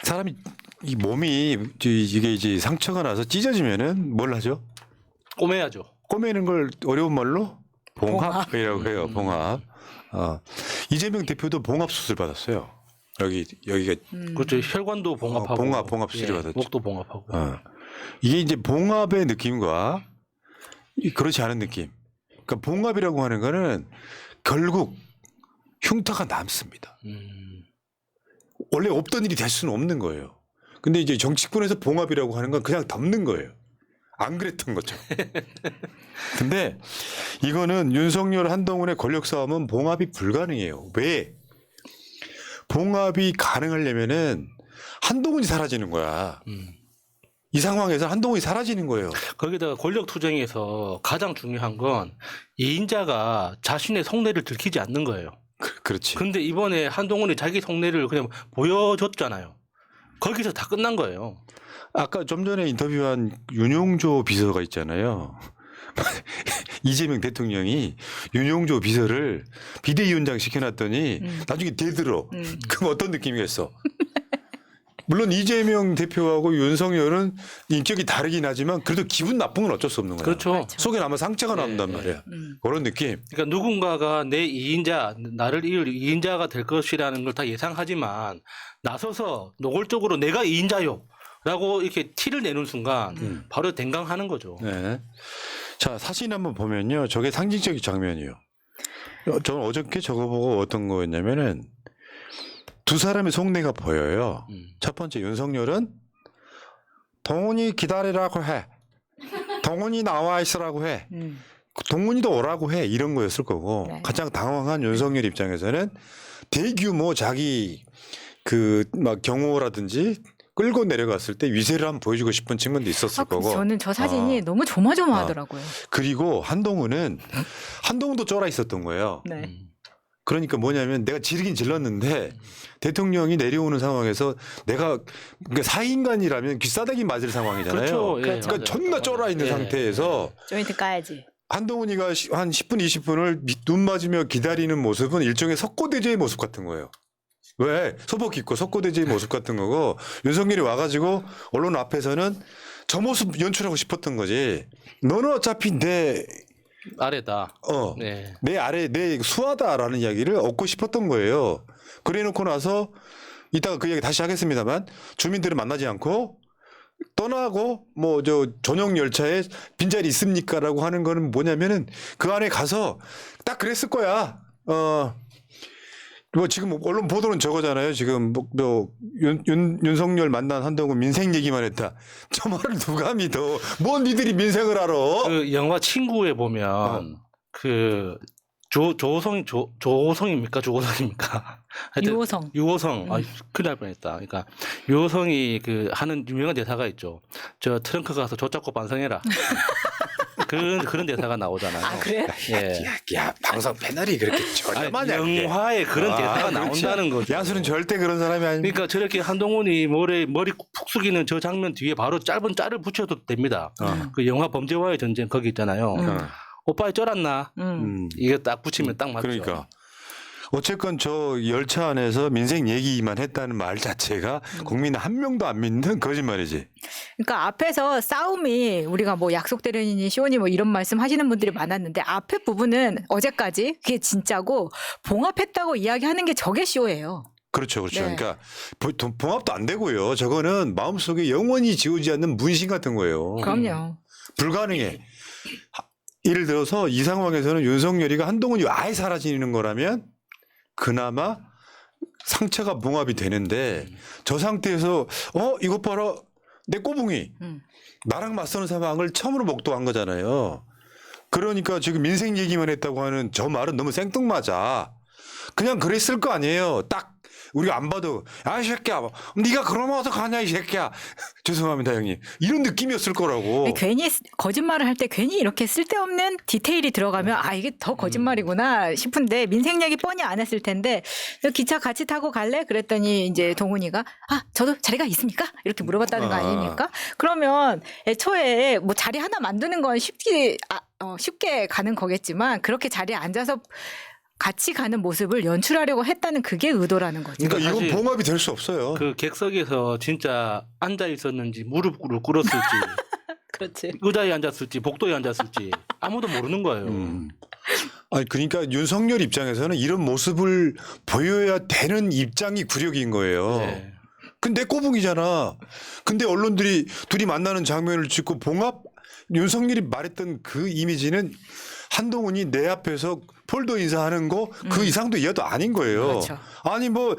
사람이 이 몸이 이게 이제 상처가 나서 찢어지면은 뭘 하죠? 꼬매야죠. 꼬매는 걸 어려운 말로 봉합이라고 해요. 봉합. 이재명 대표도 봉합 수술 받았어요. 여기가 그렇죠. 혈관도 봉합하고 봉합 수술 받았죠. 목도 봉합하고. 이게 이제 봉합의 느낌과 그렇지 않은 느낌. 그러니까 봉합이라고 하는 거는 결국 흉터가 남습니다. 원래 없던 일이 될 수는 없는 거예요. 근데 이제 정치권에서 봉합이라고 하는 건 그냥 덮는 거예요. 안 그랬던 거죠. 근데 이거는 윤석열 한동훈의 권력 싸움은 봉합이 불가능해요. 왜? 봉합이 가능하려면은 한동훈이 사라지는 거야. 이 상황에서 한동훈이 사라지는 거예요. 거기다가 권력 투쟁에서 가장 중요한 건 이인자가 자신의 속내를 들키지 않는 거예요. 그렇지. 근데 이번에 한동훈이 자기 속내를 그냥 보여줬잖아요. 거기서 다 끝난 거예요. 아까 좀 전에 인터뷰한 윤용조 비서가 있잖아요. 이재명 대통령이 윤용조 비서를 비대위원장 시켜놨더니 나중에 대들어. 그럼 어떤 느낌이겠어? 물론 이재명 대표하고 윤석열은 인격이 다르긴 하지만 그래도 기분 나쁜 건 어쩔 수 없는 거야. 그렇죠. 속에 아마 상처가 남단 말이야. 그런 느낌. 그러니까 누군가가 내 이인자, 나를 이을 이인자가 될 것이라는 걸 다 예상하지만 나서서 노골적으로 내가 이인자요 라고 이렇게 티를 내는 순간 바로 댕강하는 거죠. 네. 자, 사진 한번 보면요. 저게 상징적인 장면이에요. 저는 어저께 저거 보고 어떤 거였냐면은 두 사람의 속내가 보여요. 첫 번째 윤석열은 동훈이 기다리라고 해. 동훈이 나와 있으라고 해. 동훈이도 오라고 해. 이런 거였을 거고 네. 가장 당황한 윤석열 입장에서는 대규모 자기 그 막 경호라든지 끌고 내려갔을 때 위세를 한번 보여주고 싶은 측면도 있었을 거고. 저는 저 사진이 너무 조마조마하더라고요. 그리고 한동훈도 쫄아 있었던 거예요. 네. 그러니까 뭐냐면 내가 지르긴 질렀는데 대통령이 내려오는 상황에서 내가 그러니까 사인간이라면 귀싸대기 맞을 상황이잖아요. 그렇죠. 예, 그러니까 맞아요. 존나 쫄아 있는 예. 상태에서 조인트 까야지. 한동훈이가 한 10분 20분을 눈 맞으며 기다리는 모습은 일종의 석고대죄의 모습 같은 거예요. 왜? 소복 입고 석고대죄의 모습 같은 거고 윤석열이 와가지고 언론 앞에서는 저 모습 연출하고 싶었던 거지. 너는 어차피 아래다. 네. 내 아래 내 수하다라는 이야기를 얻고 싶었던 거예요. 그래 놓고 나서 이따가 그 이야기 다시 하겠습니다만 주민들을 만나지 않고 떠나고 뭐 저 전용 열차에 빈자리 있습니까라고 하는 거는 뭐냐면은 그 안에 가서 딱 그랬을 거야. 뭐 지금 언론 보도는 저거잖아요. 지금 뭐 윤석열 만난 한동훈 민생 얘기만 했다. 저 말을 누가 믿어? 뭔 니들이 민생을 알아? 그 영화 친구에 보면 그 조호성입니까? 하여튼 유호성. 유호성. 큰일 날 뻔했다. 그러니까 유호성이 그 하는 유명한 대사가 있죠. 저 트렁크 가서 조 잡고 반성해라. 그런 대사가 나오잖아요. 아, 그래요? 예. 야, 방송 패널이 그렇게 저렴하냐? 영화에 그런 대사가 나온다는 거죠. 야수는 절대 그런 사람이 아닙니다. 그러니까 저렇게 한동훈이 머리 푹 숙이는 저 장면 뒤에 바로 짧은 짤을 붙여도 됩니다. 그 영화 범죄와의 전쟁 거기 있잖아요. 오빠에 쩔었나? 이게 딱 붙이면 딱 맞죠. 그러니까 어쨌건 저 열차 안에서 민생 얘기만 했다는 말 자체가 국민 한 명도 안 믿는 거짓말이지. 그러니까 앞에서 싸움이 우리가 뭐 약속 대련이니 쇼니 뭐 이런 말씀 하시는 분들이 많았는데 앞에 부분은 어제까지 그게 진짜고 봉합했다고 이야기하는 게 저게 쇼예요. 그렇죠, 그렇죠. 네. 그러니까 봉합도 안 되고요. 저거는 마음속에 영원히 지우지 않는 문신 같은 거예요. 그럼요. 불가능해. 예를 들어서 이 상황에서는 윤석열이가 한동훈이 아예 사라지는 거라면 그나마 상처가 봉합이 되는데 저 상태에서 이것 봐라 내 꼬붕이 나랑 맞서는 상황을 처음으로 목도한 거잖아요. 그러니까 지금 민생 얘기만 했다고 하는 저 말은 너무 생뚱맞아. 그냥 그랬을 거 아니에요. 딱 우리가 안 봐도 야, 이 새끼야 네가 그러면 어떡하냐 이 새끼야. 죄송합니다 형님. 이런 느낌이었을 거라고. 괜히 거짓말을 할 때 괜히 이렇게 쓸데없는 디테일이 들어가면 아 이게 더 거짓말이구나 싶은데 민생 얘기 뻔히 안 했을 텐데 너 기차 같이 타고 갈래? 그랬더니 이제 동훈이가 저도 자리가 있습니까? 이렇게 물어봤다는 거 아닙니까? 그러면 애초에 뭐 자리 하나 만드는 건 쉽게 가는 거겠지만 그렇게 자리에 앉아서 같이 가는 모습을 연출하려고 했다는 그게 의도라는 거죠. 그러니까 이건 사실 봉합이 될 수 없어요. 그 객석에서 진짜 앉아 있었는지 무릎을 꿇었을지 그렇지. 의자에 앉았을지 복도에 앉았을지 아무도 모르는 거예요. 아니 그러니까 윤석열 입장에서는 이런 모습을 보여야 되는 입장이 굴욕인 거예요. 네. 근데 꼬붕이잖아. 근데 언론들이 둘이 만나는 장면을 찍고 봉합 윤석열이 말했던 그 이미지는 한동훈이 내 앞에서 폴더 인사하는 거 그 이상도 이하도 아닌 거예요. 그렇죠. 아니 뭐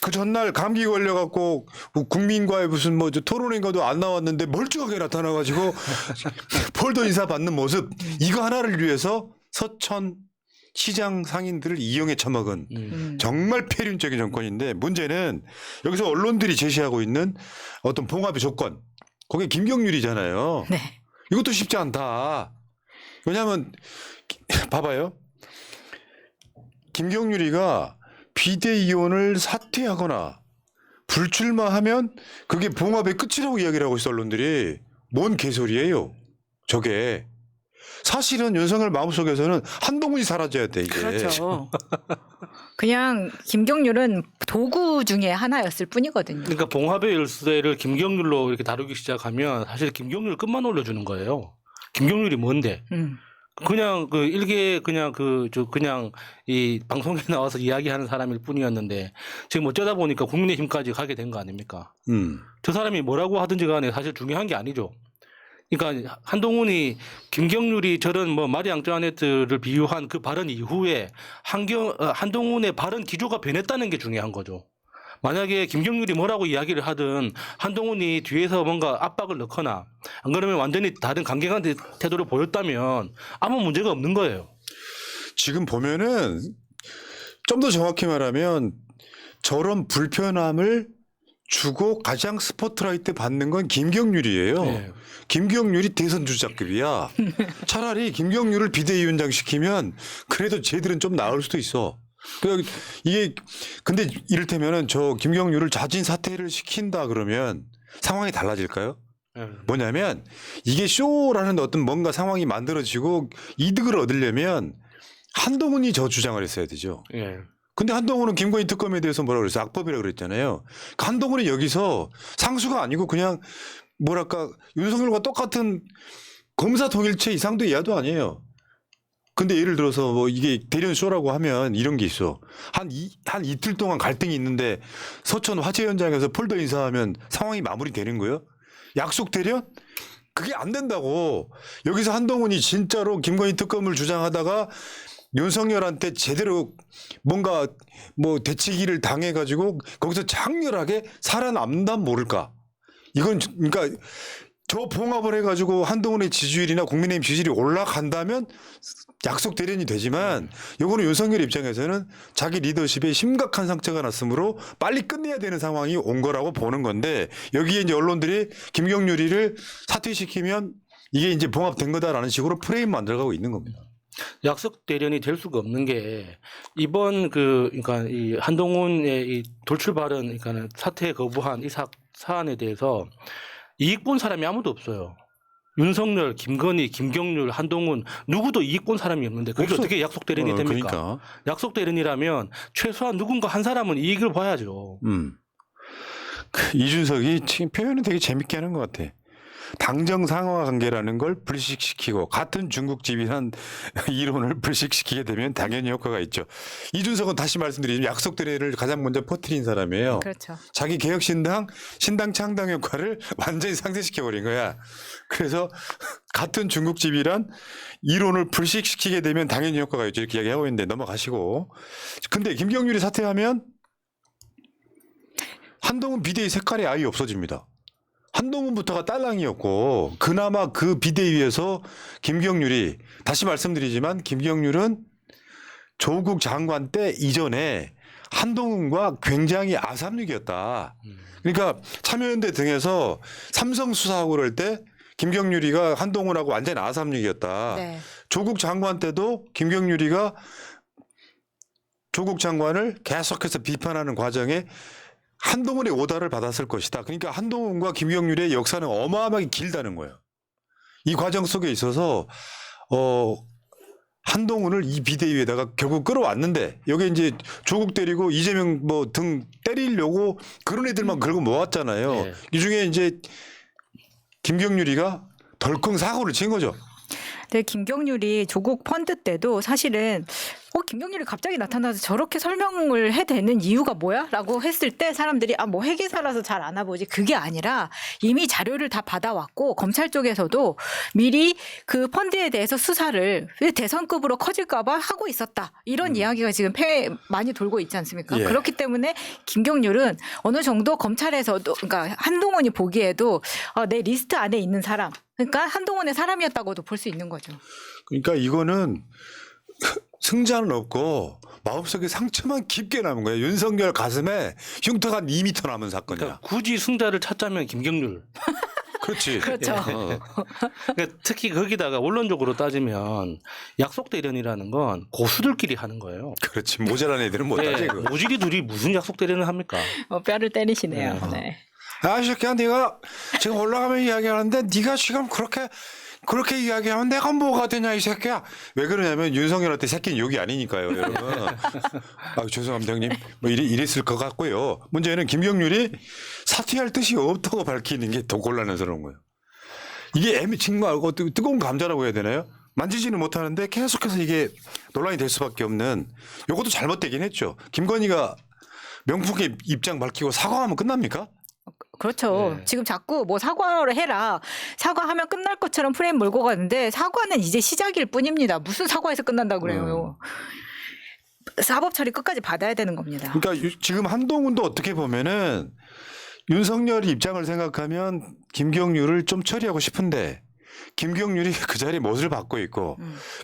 그 전날 감기 걸려갖고 국민과의 무슨 뭐 토론회인가도 안 나왔는데 멀쩡하게 나타나가지고 폴더 인사 받는 모습 이거 하나를 위해서 서천 시장 상인들을 이용해 처먹은 정말 폐륜적인 정권인데 문제는 여기서 언론들이 제시하고 있는 어떤 봉합의 조건 거기에 김경률이잖아요. 네. 이것도 쉽지 않다. 왜냐하면 봐봐요. 김경률이가 비대위원을 사퇴하거나 불출마하면 그게 봉합의 끝이라고 이야기를 하고 있어 언론들이. 뭔 개소리예요. 저게. 사실은 윤석열 마음속에서는 한동훈이 사라져야 돼 이게. 그렇죠. 그냥 김경률은 도구 중에 하나였을 뿐이거든요. 그러니까 봉합의 열쇠를 김경률로 이렇게 다루기 시작하면 사실 김경률 끝만 올려주는 거예요. 김경률이 뭔데? 그냥 그 일개 그냥 그냥 이 방송에 나와서 이야기하는 사람일 뿐이었는데 지금 어쩌다 보니까 국민의힘까지 가게 된 거 아닙니까? 저 사람이 뭐라고 하든지 간에 사실 중요한 게 아니죠. 그러니까 한동훈이 김경률이 저런 뭐 마리 앙뚜아네트를 비유한 그 발언 이후에 한동훈의 발언 기조가 변했다는 게 중요한 거죠. 만약에 김경률이 뭐라고 이야기를 하든 한동훈이 뒤에서 뭔가 압박을 넣거나 안 그러면 완전히 다른 강경한 태도를 보였다면 아무 문제가 없는 거예요. 지금 보면은 좀 더 정확히 말하면 저런 불편함을 주고 가장 스포트라이트 받는 건 김경률이에요. 네. 김경률이 대선 주자급이야. 차라리 김경률을 비대위원장 시키면 그래도 쟤들은 좀 나을 수도 있어. 이게 근데 이를테면은 저 김경률을 자진 사퇴를 시킨다 그러면 상황이 달라질까요? 뭐냐면 이게 쇼라는 어떤 뭔가 상황이 만들어지고 이득을 얻으려면 한동훈이 저 주장을 했어야 되죠. 예. 근데 한동훈은 김건희 특검에 대해서 뭐라 그랬어요? 악법이라고 그랬잖아요. 한동훈이 여기서 상수가 아니고 그냥 뭐랄까 윤석열과 똑같은 검사 통일체 이상도 이하도 아니에요. 근데 예를 들어서 뭐 이게 대련 쇼라고 하면 이런 게 있어. 한 이틀 동안 갈등이 있는데 서천 화재 현장에서 폴더 인사하면 상황이 마무리되는 거예요? 약속 대련? 그게 안 된다고. 여기서 한동훈이 진짜로 김건희 특검을 주장하다가 윤석열한테 제대로 뭔가 뭐 대치기를 당해가지고 거기서 장렬하게 살아남는다면 모를까. 이건 그러니까 저 봉합을 해가지고 한동훈의 지지율이나 국민의힘 지지율이 올라간다면 약속 대련이 되지만 요거는 윤석열 입장에서는 자기 리더십에 심각한 상처가 났으므로 빨리 끝내야 되는 상황이 온 거라고 보는 건데 여기에 이제 언론들이 김경률이를 사퇴시키면 이게 이제 봉합된 거다라는 식으로 프레임 만들어가고 있는 겁니다. 약속 대련이 될 수가 없는 게 이번 그러니까 이 한동훈의 이 돌출 발언 그러니까 사퇴 거부한 이 사안에 대해서 이익 본 사람이 아무도 없어요. 윤석열, 김건희, 김경률, 한동훈 누구도 이익 본 사람이 없는데 그게 어떻게 약속 대련이 됩니까? 그러니까. 약속 대련이라면 최소한 누군가 한 사람은 이익을 봐야죠. 이준석이 지금 표현은 되게 재밌게 하는 것 같아. 당정 상하 관계라는 걸 불식시키고 같은 중국집이란 이론을 불식시키게 되면 당연히 효과가 있죠. 이준석은 다시 말씀드리면 약속 대련을 가장 먼저 퍼뜨린 사람이에요. 그렇죠. 자기 개혁신당 신당 창당 효과를 완전히 상쇄시켜버린 거야. 그래서 같은 중국집이란 이론을 불식시키게 되면 당연히 효과가 있죠. 이렇게 이야기하고 있는데 넘어가시고. 근데 김경률이 사퇴하면 한동훈 비대위 색깔이 아예 없어집니다. 한동훈부터가 딸랑이었고 그나마 그 비대위에서 김경률이 다시 말씀드리지만 김경률은 조국 장관 때 이전에 한동훈과 굉장히 아삼육이었다. 그러니까 참여연대 등에서 삼성 수사하고 그럴 때 김경률이가 한동훈하고 완전 아삼육이었다. 네. 조국 장관 때도 김경률이가 조국 장관을 계속해서 비판하는 과정에 한동훈의 오다를 받았을 것이다. 그러니까 한동훈과 김경률의 역사는 어마어마하게 길다는 거예요. 이 과정 속에 있어서 한동훈을 이 비대위에다가 결국 끌어왔는데 여기 이제 조국 때리고 이재명 뭐 등 때리려고 그런 애들만 걸고 모았잖아요. 네. 이 중에 이제 김경률이가 덜컹 사고를 친 거죠. 근데 김경률이 조국 펀드 때도 사실은 김경률이 갑자기 나타나서 저렇게 설명을 해대는 이유가 뭐야? 라고 했을 때 사람들이 뭐 회계사라서 잘 아나 보지. 그게 아니라 이미 자료를 다 받아왔고 검찰 쪽에서도 미리 그 펀드에 대해서 수사를 대선급으로 커질까 봐 하고 있었다. 이런 이야기가 지금 많이 돌고 있지 않습니까? 예. 그렇기 때문에 김경률은 어느 정도 검찰에서도 그러니까 한동훈이 보기에도 내 리스트 안에 있는 사람 그러니까 한동훈의 사람이었다고도 볼 수 있는 거죠. 그러니까 이거는 승자는 없고 마음속에 상처만 깊게 남은 거예요. 윤석열 가슴에 흉터가 한 2m 남은 사건이야. 그러니까 굳이 승자를 찾자면 김경률. 그렇지. 그렇죠. 그러니까 특히 거기다가 원론적으로 따지면 약속 대련이라는 건 고수들끼리 하는 거예요. 그렇지. 모자란 애들은 못하지. 그거. 모질이 둘이 무슨 약속 대련을 합니까? 뼈를 때리시네요. 네. 네. 야, 이 새끼야, 네가 지금 올라가면 이야기하는데 네가 지금 그렇게 이야기하면 내가 뭐가 되냐 이 새끼야. 왜 그러냐면 윤석열한테 새끼는 욕이 아니니까요, 여러분. 죄송합니다, 형님. 뭐 이랬을 것 같고요. 문제는 김경률이 사퇴할 뜻이 없다고 밝히는 게 더 곤란해서그런 거예요. 이게 정말 뜨거운 감자라고 해야 되나요? 만지지는 못하는데 계속해서 이게 논란이 될 수밖에 없는 요것도 잘못되긴 했죠. 김건희가 명품의 입장 밝히고 사과하면 끝납니까? 그렇죠. 네. 지금 자꾸 뭐 사과를 해라. 사과하면 끝날 것처럼 프레임 몰고 가는데 사과는 이제 시작일 뿐입니다. 무슨 사과에서 끝난다고 그래요. 사법 처리 끝까지 받아야 되는 겁니다. 그러니까 지금 한동훈도 어떻게 보면은 윤석열 입장을 생각하면 김경률을 좀 처리하고 싶은데 김경률이 그 자리에 못을 받고 있고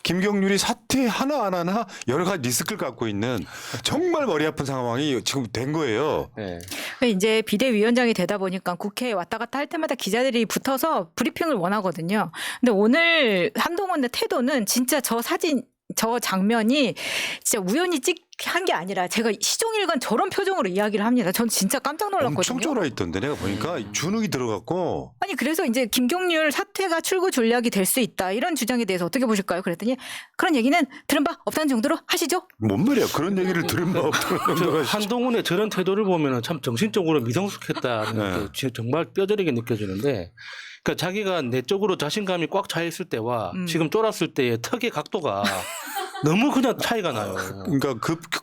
김경률이 사퇴 하나하나 여러 가지 리스크를 갖고 있는 정말 머리 아픈 상황이 지금 된 거예요. 네. 이제 비대위원장이 되다 보니까 국회에 왔다 갔다 할 때마다 기자들이 붙어서 브리핑을 원하거든요. 근데 오늘 한동훈의 태도는 진짜 저 사진 저 장면이 진짜 우연히 한 게 아니라 제가 시종일관 저런 표정으로 이야기를 합니다. 전 진짜 깜짝 놀랐거든요. 엄청 쫄아있던데 내가 보니까 주눅이 들어갔고 아니 그래서 이제 김경률 사퇴가 출구 전략이 될 수 있다 이런 주장에 대해서 어떻게 보실까요? 그랬더니 그런 얘기는 들은 바 없다는 정도로 하시죠. 뭔 말이야 그런 얘기를 들은 바 없다는 한동훈의 저런 태도를 보면 참 정신적으로 미성숙했다는 게 정말 뼈저리게 느껴지는데 그러니까 자기가 내적으로 자신감이 꽉 차 있을 때와 지금 쫄았을 때의 턱의 각도가 너무 그냥 차이가 나요. 그러니까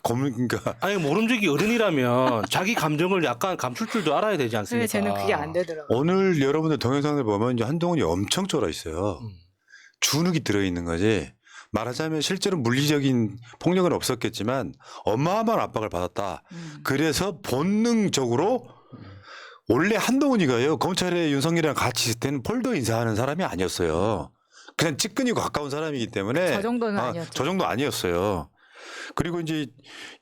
그러니까 아니 모름지기 어른이라면 자기 감정을 약간 감출 줄도 알아야 되지 않습니까? 네, 쟤는 그게 안 되더라고요. 오늘 여러분들 동영상을 보면 이제 한동훈이 엄청 쫄아 있어요. 주눅이 들어있는 거지. 말하자면 실제로 물리적인 폭력은 없었겠지만 어마어마한 압박을 받았다. 그래서 본능적으로 원래 한동훈이가요 검찰에 윤석열이랑 같이 있을 때는 폴더 인사하는 사람이 아니었어요. 그냥 찌끈이고 가까운 사람이기 때문에 저 정도는 아니었죠. 저 정도 아니었어요. 그리고 이제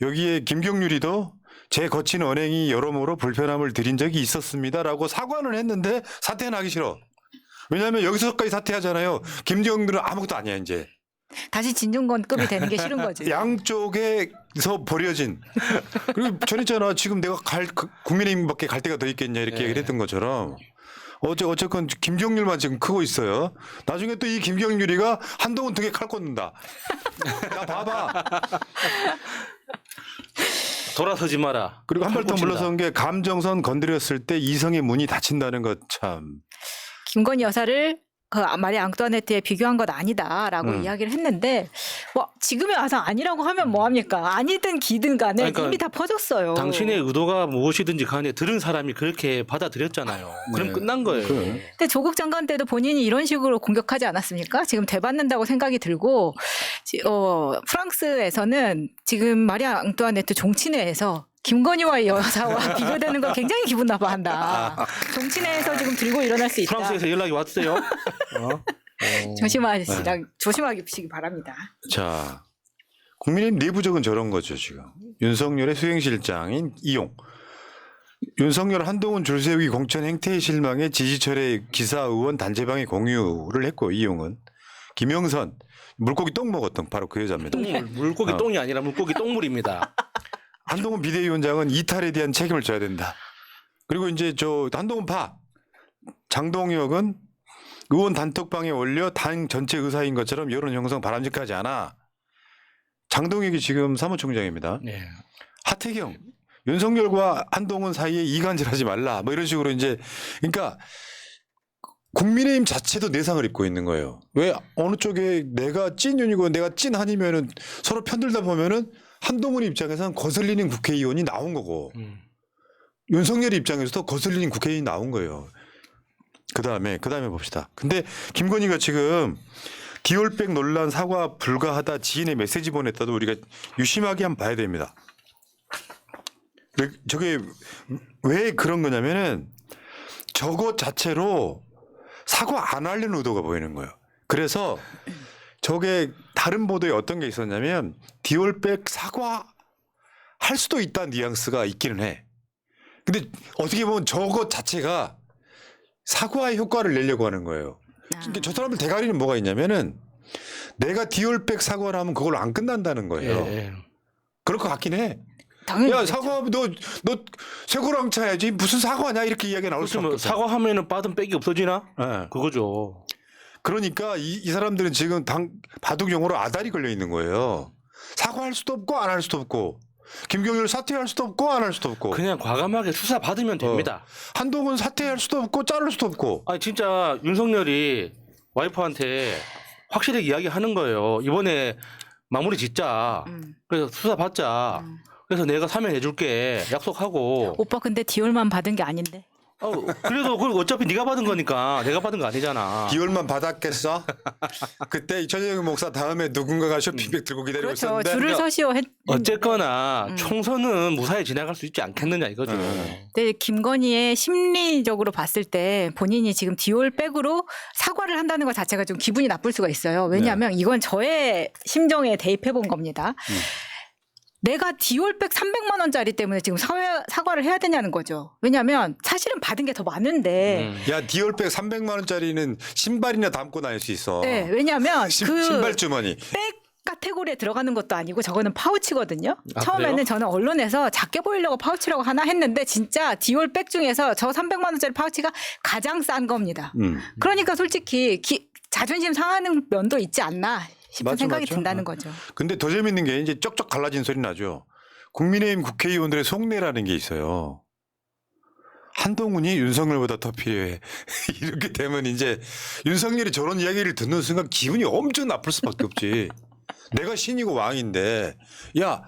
여기에 김경률이도 제 거친 언행이 여러모로 불편함을 드린 적이 있었습니다라고 사과는 했는데 사퇴는 하기 싫어. 왜냐하면 여기서까지 사퇴하잖아요. 김경률은 아무것도 아니야 이제. 다시 진중권급이 되는 게 싫은 거지. 양쪽에서 버려진. 그리고 전했잖아. 지금 내가 국민의힘밖에 갈 데가 더 있겠냐 이렇게 얘기를 했던 것처럼. 어쨌건 김경률만 지금 크고 있어요. 나중에 또 이 김경률이가 한동훈 등에 칼 꽂는다. 야 봐봐. 돌아서지 마라. 그리고 한 발 더 꽂힌다. 물러선 게 감정선 건드렸을 때 이성의 문이 닫힌다는 것 참. 김건희 여사를 그 마리 앙뚜아네트에 비교한 것 아니다라고 이야기를 했는데 뭐 지금에 와서 아니라고 하면 뭐합니까? 아니든 기든 간에 그러니까 이미 다 퍼졌어요. 당신의 의도가 무엇이든지 간에 들은 사람이 그렇게 받아들였잖아요. 그럼 네. 끝난 거예요. 근데 조국 장관 때도 본인이 이런 식으로 공격하지 않았습니까? 지금 대받는다고 생각이 들고 프랑스에서는 지금 마리 앙뚜아네트 종친회에서 김건희와 여사와 비교되는 거 굉장히 기분 나빠한다. 종친회에서 지금 들고 일어날 수 있다. 프랑스에서 연락이 왔어요. 조심하시기 바랍니다. 자, 국민의힘 내부적은 저런 거죠 지금. 윤석열의 수행실장인 이용. 윤석열 한동훈 줄세우기 공천 행태의 실망에 지지철의 기사 의원 단체방에 공유를 했고 이용은 김영선 물고기 똥 먹었던 바로 그 여자입니다. 물고기 똥이 아니라 물고기 똥물입니다. 한동훈 비대위원장은 이탈에 대한 책임을 져야 된다. 그리고 이제 한동훈 파 장동혁은 의원 단톡방에 올려 당 전체 의사인 것처럼 여론 형성 바람직하지 않아. 장동혁이 지금 사무총장입니다. 네. 하태경, 윤석열과 한동훈 사이에 이간질하지 말라. 뭐 이런 식으로 이제 그러니까 국민의힘 자체도 내상을 입고 있는 거예요. 왜 어느 쪽에 내가 찐윤이고 내가 찐한이면은 서로 편들다 보면은 한동훈 입장에서는 거슬리는 국회의원이 나온 거고 윤석열 입장에서도 거슬리는 국회의원이 나온 거예요. 그다음에 봅시다. 근데 김건희가 지금 디올백 논란 사과 불가하다 지인의 메시지 보냈다도 우리가 유심하게 한번 봐야 됩니다. 저게 왜 그런 거냐면은 저것 자체로 사과 안 하려는 의도가 보이는 거예요. 그래서 저게 다른 보도에 어떤 게 있었냐면 디올백 사과 할 수도 있다는 뉘앙스가 있기는 해. 근데 어떻게 보면 저것 자체가 사과의 효과를 내려고 하는 거예요. 그러니까 저 사람들 대가리는 뭐가 있냐면은 내가 디올백 사과를 하면 그걸로 안 끝난다는 거예요. 예. 그럴 것 같긴 해. 당연히 야 그렇죠. 사과 너 쇠고랑 차야지 무슨 사과냐 이렇게 이야기가 나올 수밖에 그렇죠. 없어. 사과하면은 빠든 빽이 없어지나? 네. 그거죠. 그러니까 이 사람들은 지금 바둑용어로 아다리 걸려 있는 거예요. 사과할 수도 없고 안 할 수도 없고 김경률 사퇴할 수도 없고 안 할 수도 없고 그냥 과감하게 수사 받으면 됩니다. 한동훈 사퇴할 수도 없고 자를 수도 없고 아니 진짜 윤석열이 와이프한테 확실히 이야기하는 거예요. 이번에 마무리 짓자. 그래서 수사 받자. 그래서 내가 사면해줄게 약속하고. 오빠 근데 디올만 받은 게 아닌데. 그래도 그걸 어차피 네가 받은 거니까 내가 받은 거 아니잖아. 기울만 받았겠어? 그때 전영희 목사 다음에 누군가가 쇼핑백 들고 기다리고 그렇죠. 있었는데 줄을 서시오 했. 어쨌거나 총선은 무사히 지나갈 수 있지 않겠느냐 이거죠. 근데 김건희의 심리적으로 봤을 때 본인이 지금 디올백으로 사과를 한다는 것 자체가 좀 기분이 나쁠 수가 있어요. 왜냐하면 이건 저의 심정에 대입해 본 겁니다. 내가 디올백 300만 원짜리 때문에 지금 사과를 해야 되냐는 거죠. 왜냐하면 사실은 받은 게 더 많은데. 야 디올백 300만 원짜리는 신발이나 담고 다닐 수 있어. 네, 왜냐하면 그 신발 주머니. 백 카테고리에 들어가는 것도 아니고 저거는 파우치거든요. 아, 처음에는 그래요? 저는 언론에서 작게 보이려고 파우치라고 하나 했는데 진짜 디올백 중에서 저 300만 원짜리 파우치가 가장 싼 겁니다. 그러니까 솔직히 자존심 상하는 면도 있지 않나 싶은 맞죠, 생각이 맞죠. 든다는 거죠. 근데 더 재밌는 게 이제 쩍쩍 갈라진 소리 나죠. 국민의힘 국회의원들의 속내라는 게 있어요. 한동훈이 윤석열보다 더 필요해. 이렇게 되면 이제 윤석열이 저런 이야기를 듣는 순간 기분이 엄청 나쁠 수밖에 없지. 내가 신이고 왕인데 야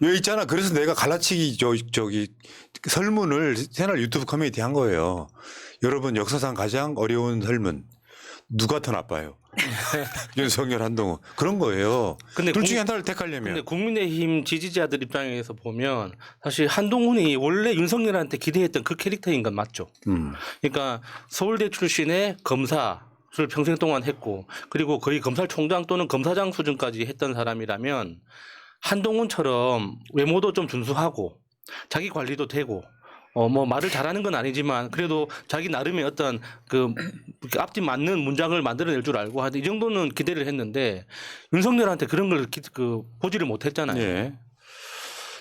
여기 있잖아. 그래서 내가 갈라치기 저기 설문을 새날 유튜브 커뮤니티 한 거예요. 여러분 역사상 가장 어려운 설문 누가 더 나빠요? 윤석열 한동훈 그런 거예요. 근데 둘 중에 하나를 택하려면 근데 국민의힘 지지자들 입장에서 보면 사실 한동훈이 원래 윤석열한테 기대했던 그 캐릭터인 건 맞죠. 그러니까 서울대 출신의 검사를 평생 동안 했고 그리고 거의 검찰총장 또는 검사장 수준까지 했던 사람이라면 한동훈처럼 외모도 좀 준수하고 자기 관리도 되고 뭐 말을 잘하는 건 아니지만 그래도 자기 나름의 어떤 그 앞뒤 맞는 문장을 만들어낼 줄 알고 하여튼 이 정도는 기대를 했는데 윤석열한테 그런 걸 보지를 못했잖아요. 예.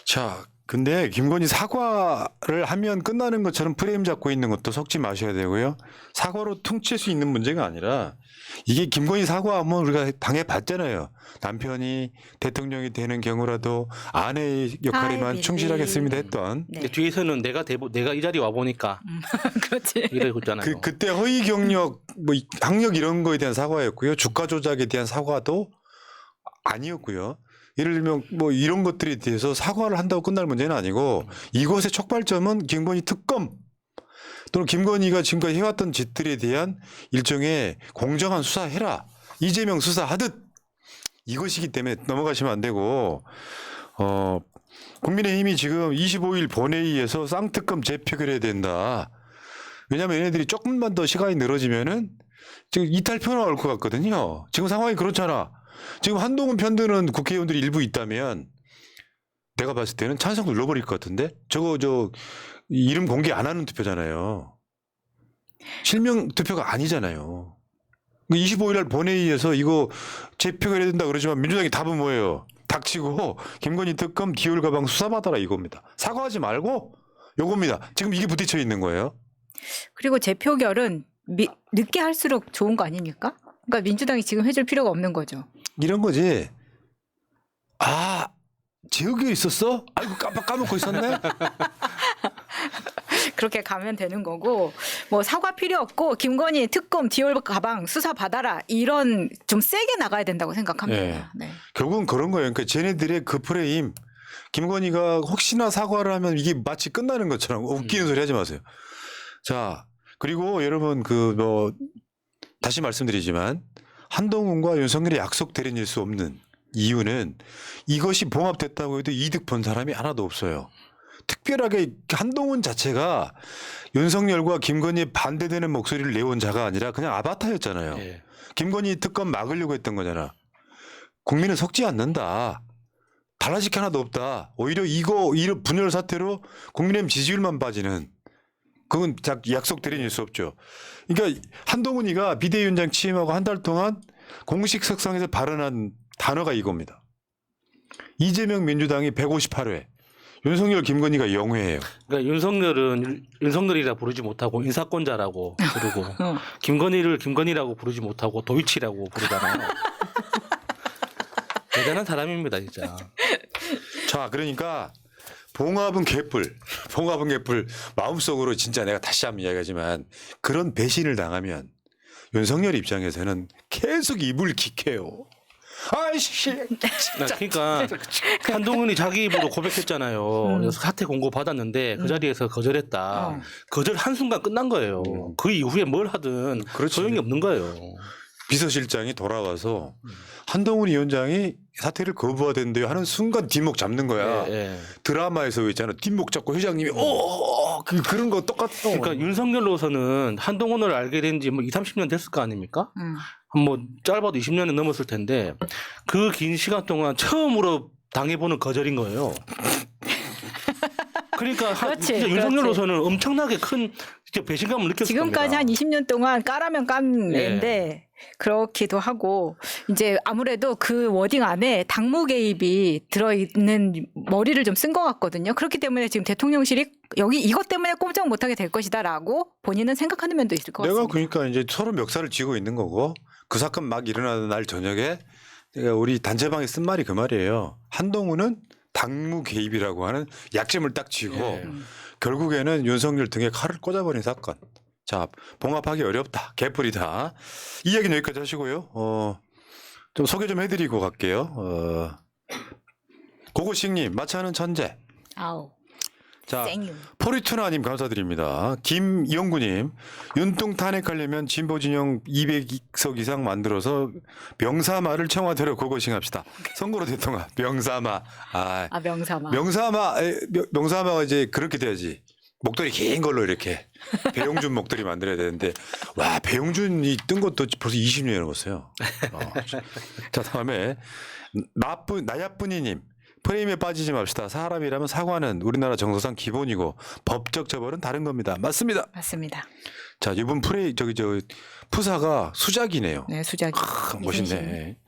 자, 근데 김건희 사과를 하면 끝나는 것처럼 프레임 잡고 있는 것도 속지 마셔야 되고요. 사과로 퉁칠 수 있는 문제가 아니라 이게 김건희 사과하면 우리가 당해봤잖아요. 남편이 대통령이 되는 경우라도 아내의 역할에만 아이고, 충실하겠습니다 했던 네. 근데 뒤에서는 내가 이 자리 와 보니까 그렇지. 이러고 있잖아요. 그때 허위 경력, 뭐 학력 이런 거에 대한 사과였고요. 주가 조작에 대한 사과도 아니었고요. 예를 들면 뭐 이런 것들에 대해서 사과를 한다고 끝날 문제는 아니고 이것의 촉발점은 김건희 특검 또는 김건희가 지금까지 해왔던 짓들에 대한 일종의 공정한 수사해라. 이재명 수사하듯 이것이기 때문에 넘어가시면 안 되고 국민의힘이 지금 25일 본회의에서 쌍특검 재표결해야 된다. 왜냐하면 얘네들이 조금만 더 시간이 늘어지면은 지금 이탈표 나올 것 같거든요. 지금 상황이 그렇잖아. 지금 한동훈 편드는 국회의원들이 일부 있다면 내가 봤을 때는 찬성 눌러버릴 것 같은데 저거 이름 공개 안 하는 투표잖아요. 실명 투표가 아니잖아요. 25일 날 본회의에서 이거 재표결해야 된다 그러지만 민주당이 답은 뭐예요? 닥치고 김건희 특검 디올 가방 수사받아라 이겁니다. 사과하지 말고 요겁니다. 지금 이게 부딪혀 있는 거예요. 그리고 재표결은 늦게 할수록 좋은 거 아닙니까? 그러니까 민주당이 지금 해줄 필요가 없는 거죠. 이런 거지. 아, 재욱이 있었어? 아이고 깜빡 까먹고 있었네. 그렇게 가면 되는 거고 뭐 사과 필요 없고 김건희 특검 디올 가방 수사 받아라 이런 좀 세게 나가야 된다고 생각합니다. 네. 결국은 그런 거예요. 그러니까 쟤네들의 그 프레임, 김건희가 혹시나 사과를 하면 이게 마치 끝나는 것처럼 웃기는 소리 하지 마세요. 자, 그리고 여러분 다시 말씀드리지만 한동훈과 윤석열이 약속 대리인일 수 없는 이유는 이것이 봉합됐다고 해도 이득 본 사람이 하나도 없어요. 특별하게 한동훈 자체가 윤석열과 김건희에 반대되는 목소리를 내온 자가 아니라 그냥 아바타였잖아요. 예. 김건희 특검 막으려고 했던 거잖아. 국민은 속지 않는다. 달라질 게 하나도 없다. 오히려 이런 분열 사태로 국민의힘 지지율만 빠지는 그건 약속 대리인일 수 없죠. 그러니까 한동훈이가 비대위원장 취임하고 한 달 동안 공식 석상에서 발언한 단어가 이겁니다. 이재명 민주당이 158회, 윤석열 김건희가 0회예요. 그러니까 윤석열은 윤석열이라 부르지 못하고 인사권자라고 부르고 김건희를 김건희라고 부르지 못하고 도이치라고 부르잖아요. 대단한 사람입니다, 진짜. 자, 그러니까 봉합은 개뿔. 봉합은 개뿔. 마음속으로 진짜 내가 다시 한번 이야기하지만 그런 배신을 당하면 윤석열 입장에서는 계속 입을 킥해요. 아이씨. 그러니까 한동훈이 자기 입으로 고백했잖아요. 그래서 사퇴 공고 받았는데 그 자리에서 거절했다. 거절 한 순간 끝난 거예요. 그 이후에 뭘 하든 그렇지. 소용이 없는 거예요. 비서실장이 돌아와서 한동훈 위원장이 사퇴를 거부하던데요 하는 순간 뒷목 잡는 거야. 예, 예. 드라마에서 있잖아. 뒷목 잡고 회장님이 그런 거 똑같아. 그러니까 윤석열로서는 한동훈을 알게 된 지 뭐 20, 30년 됐을 거 아닙니까? 뭐 짧아도 20년은 넘었을 텐데 그 긴 시간 동안 처음으로 당해보는 거절인 거예요. 그러니까 그렇지, 윤석열로서는 엄청나게 큰 배신감을 느꼈을 지금까지 겁니다. 한 20년 동안 까라면 깐 애인데 그렇기도 하고 이제 아무래도 그 워딩 안에 당무 개입이 들어있는 머리를 좀 쓴 것 같거든요. 그렇기 때문에 지금 대통령실이 여기 이것 때문에 꼼짝 못하게 될 것이다라고 본인은 생각하는 면도 있을 것 내가 같습니다. 그러니까 이제 서로 멱살을 쥐고 있는 거고 그 사건 막 일어나는 날 저녁에 내가 우리 단체방에 쓴 말이 그 말이에요. 한동훈은 당무 개입이라고 하는 약점을 딱 쥐고 결국에는 윤석열 등에 칼을 꽂아버린 사건. 자, 봉합하기 어렵다. 개뿔이다. 이 얘기는 여기까지 하시고요. 좀 소개 좀 해드리고 갈게요. 고고식님, 마차는 천재. 아우. 자, 생유. 포리투나님 감사드립니다. 김영구님, 윤통 탄핵하려면 진보 진영 200석 이상 만들어서 명사마를 청와대로 고고싱합시다. 선거로 대통합. 명사마. 명사마. 명사마가 이제 그렇게 돼야지. 목도리 긴 걸로 이렇게 배용준 목도리 만들어야 되는데 와 배용준이 뜬 것도 벌써 20년이 넘었어요. 자 다음에 나야뿐이님 프레임에 빠지지 맙시다. 사람이라면 사과는 우리나라 정서상 기본이고 법적 처벌은 다른 겁니다. 맞습니다. 맞습니다. 자 이번 푸사가 수작이네요. 네, 수작이. 멋있네.